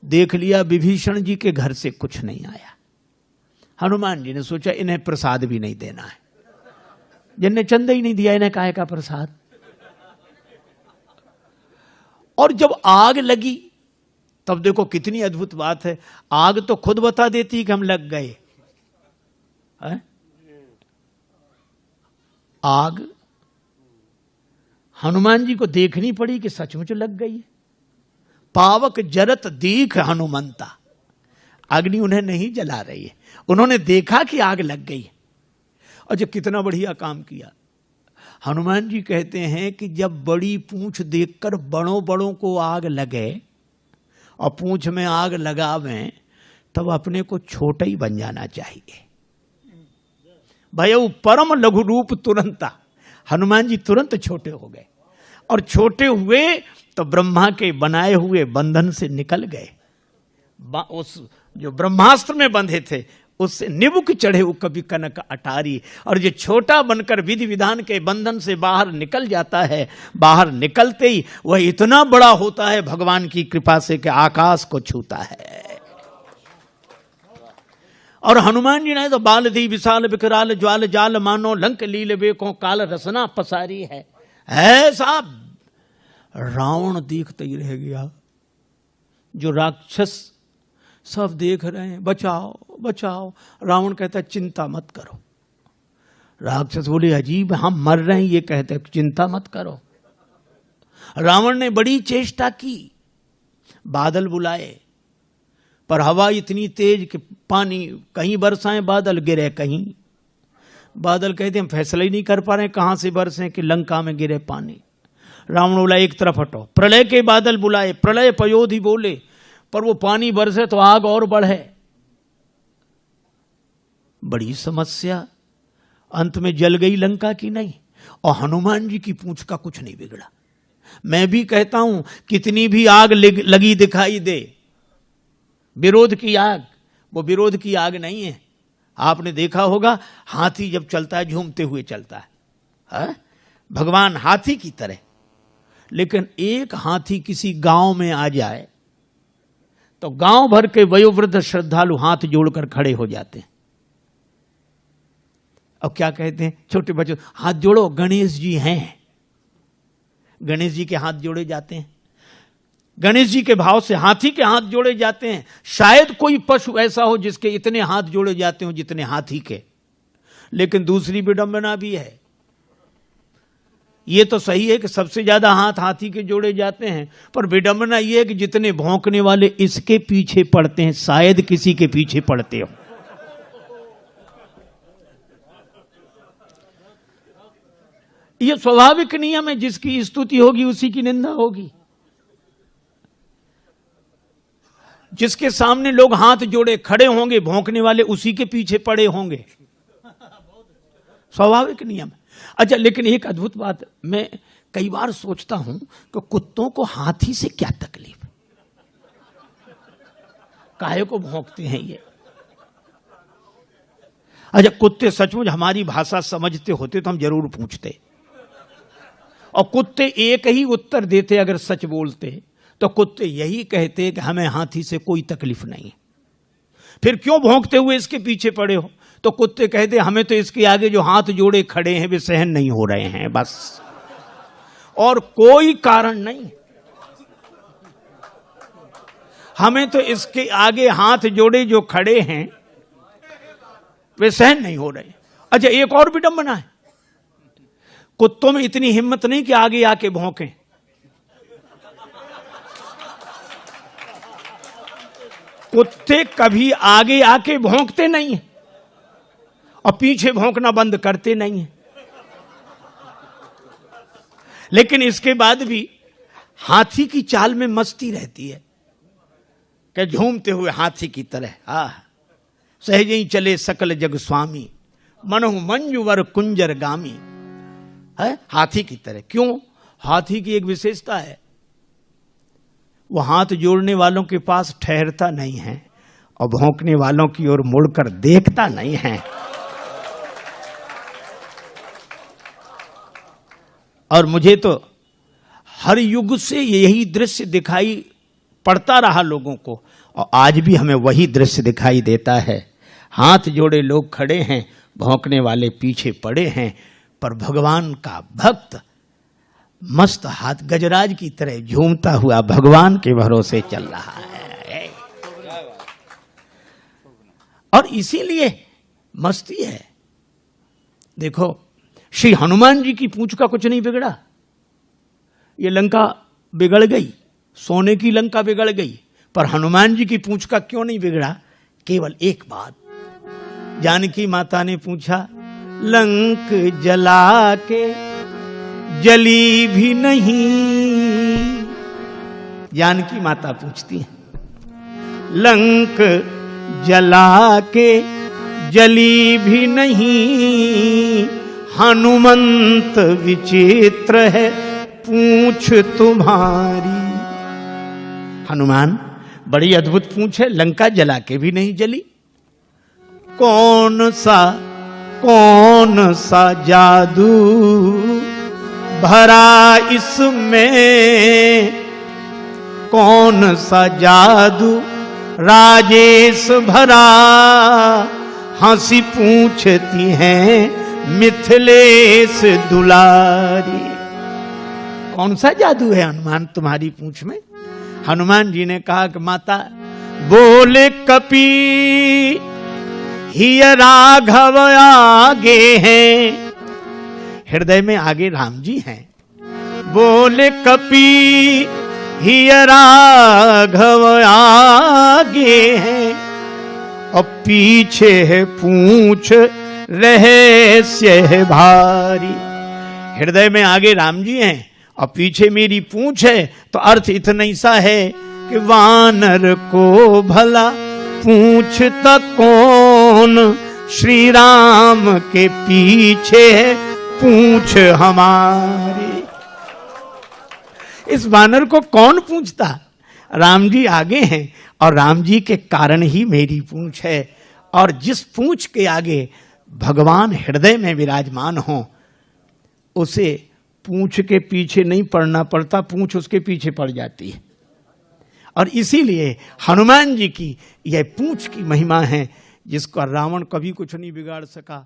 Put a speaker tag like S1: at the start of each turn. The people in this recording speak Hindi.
S1: देख लिया विभीषण जी के घर से कुछ नहीं आया। हनुमान जी ने सोचा इन्हें प्रसाद भी नहीं देना है, जिनने चंदा ही नहीं दिया इन्हें काहे का प्रसाद। और जब आग लगी तब देखो कितनी अद्भुत बात है, आग तो खुद बता देती कि हम लग गए। आग हनुमान जी को देखनी पड़ी कि सचमुच लग गई है। पावक जरत दीख हनुमंता, अग्नि उन्हें नहीं जला रही है, उन्होंने देखा कि आग लग गई। और जो कितना बढ़िया काम किया। हनुमान जी कहते हैं कि जब बड़ी पूंछ देखकर बड़ों बड़ों को आग लगे और पूंछ में आग लगावें तब अपने को छोटा ही बन जाना चाहिए। भयउ परम लघु रूप तुरंता, हनुमान जी तुरंत छोटे हो गए और छोटे हुए तो ब्रह्मा के बनाए हुए बंधन से निकल गए। उस जो ब्रह्मास्त्र में बंधे थे उससे निबुक चढ़े वो कभी कनक अटारी। और जो छोटा बनकर विधि विधान के बंधन से बाहर निकल जाता है, बाहर निकलते ही वह इतना बड़ा होता है भगवान की कृपा से कि आकाश को छूता है। और हनुमान जी ने तो बाल दी विशाल विकराल ज्वाल जाल मानो लंक लील बेको काल रसना पसारी है। ऐसा रावण देखते ही रह गया। जो राक्षस सब देख रहे हैं बचाओ बचाओ, रावण कहता है चिंता मत करो। राक्षस बोले अजीब, हम मर रहे हैं ये कहते हैं चिंता मत करो। रावण ने बड़ी चेष्टा की, बादल बुलाए पर हवा इतनी तेज कि पानी कहीं बरसाएं बादल गिरे कहीं। बादल कहते हम फैसला ही नहीं कर पा रहे कहां से बरसे कि लंका में गिरे पानी। रावण बोला एक तरफ हटो। प्रलय के बादल बुलाए, प्रलय पयोधि बोले, पर वो पानी बरसे तो आग और बढ़े। बड़ी समस्या, अंत में जल गई लंका की नहीं। और हनुमान जी की पूंछ का कुछ नहीं बिगड़ा। मैं भी कहता हूं कितनी भी आग लगी दिखाई दे, विरोध की आग वो विरोध की आग नहीं है। आपने देखा होगा हाथी जब चलता है झूमते हुए चलता है, हा? भगवान हाथी की तरह। लेकिन एक हाथी किसी गांव में आ जाए तो गांव भर के वयोवृद्ध श्रद्धालु हाथ जोड़कर खड़े हो जाते हैं। अब क्या कहते हैं छोटे बच्चों, हाथ जोड़ो गणेश जी हैं। गणेश जी के हाथ जोड़े जाते हैं, गणेश जी के भाव से हाथी के हाथ जोड़े जाते हैं। शायद कोई पशु ऐसा हो जिसके इतने हाथ जोड़े जाते हो जितने हाथी के। लेकिन दूसरी विडंबना भी है। ये तो सही है कि सबसे ज्यादा हाथ हाथी के जोड़े जाते हैं, पर विडंबना यह है कि जितने भौंकने वाले इसके पीछे पड़ते हैं शायद किसी के पीछे पड़ते हो। यह स्वाभाविक नियम है, जिसकी स्तुति होगी उसी की निंदा होगी। जिसके सामने लोग हाथ जोड़े खड़े होंगे भौंकने वाले उसी के पीछे पड़े होंगे, स्वाभाविक नियम। अच्छा, लेकिन एक अद्भुत बात मैं कई बार सोचता हूं कि कुत्तों को हाथी से क्या तकलीफ, काहे को भौंकते हैं ये। अच्छा, कुत्ते सचमुच हमारी भाषा समझते होते तो हम जरूर पूछते, और कुत्ते एक ही उत्तर देते अगर सच बोलते तो कुत्ते यही कहते कि हमें हाथी से कोई तकलीफ नहीं। फिर क्यों भौंकते हुए इसके पीछे पड़े हो? तो कुत्ते कहते हमें तो इसके आगे जो हाथ जोड़े खड़े हैं वे सहन नहीं हो रहे हैं, बस, और कोई कारण नहीं। हमें तो इसके आगे हाथ जोड़े जो खड़े हैं वे सहन नहीं हो रहे। अच्छा, एक और विडंबना है, कुत्तों में इतनी हिम्मत नहीं कि आगे आके भौंकें। कुत्ते कभी आगे आके भौंकते नहीं हैं और पीछे भौंकना बंद करते नहीं हैं। लेकिन इसके बाद भी हाथी की चाल में मस्ती रहती है कि झूमते हुए हाथी की तरह सहज ही चले सकल जग स्वामी, मनहु मंजुवर कुंजर गामी। है हाथी की तरह। क्यों? हाथी की एक विशेषता है, वो हाथ जोड़ने वालों के पास ठहरता नहीं है और भौंकने वालों की ओर मुड़कर देखता नहीं है। और मुझे तो हर युग से यही दृश्य दिखाई पड़ता रहा लोगों को। और आज भी हमें वही दृश्य दिखाई देता है, हाथ जोड़े लोग खड़े हैं, भौंकने वाले पीछे पड़े हैं, पर भगवान का भक्त मस्त हाथ गजराज की तरह झूमता हुआ भगवान के भरोसे चल रहा है। और इसीलिए मस्ती है। देखो, श्री हनुमान जी की पूंछ का कुछ नहीं बिगड़ा। ये लंका बिगड़ गई, सोने की लंका बिगड़ गई, पर हनुमान जी की पूंछ का क्यों नहीं बिगड़ा? केवल एक बात, जानकी माता ने पूछा, लंक जला के जली भी नहीं। जानकी माता पूछती है, लंक जला के जली भी नहीं, हनुमंत विचित्र है पूंछ तुम्हारी। हनुमान, बड़ी अद्भुत पूंछ है, लंका जला के भी नहीं जली। कौन सा जादू भरा इसमें, कौन सा जादू राजेश भरा, हंसी पूछती हैं मिथिलेश दुलारी। कौन सा जादू है हनुमान तुम्हारी पूंछ में? हनुमान जी ने कहा कि माता, बोले कपी ही राघव आगे हैं, हृदय में आगे राम जी हैं। बोले कपी ही राघव आगे हैं, और पीछे है पूंछ रहस्य है भारी। हृदय में आगे राम जी हैं और पीछे मेरी पूंछ है, तो अर्थ इतना ही सा है कि वानर को भला पूछता कौन, श्री राम के पीछे है पूंछ हमारी। इस वानर को कौन पूछता? राम जी आगे हैं और राम जी के कारण ही मेरी पूंछ है। और जिस पूंछ के आगे भगवान हृदय में विराजमान हो, उसे पूंछ के पीछे नहीं पड़ना पड़ता, पूंछ उसके पीछे पड़ जाती है। और इसीलिए हनुमान जी की यह पूंछ की महिमा है, जिसका रावण कभी कुछ नहीं बिगाड़ सका।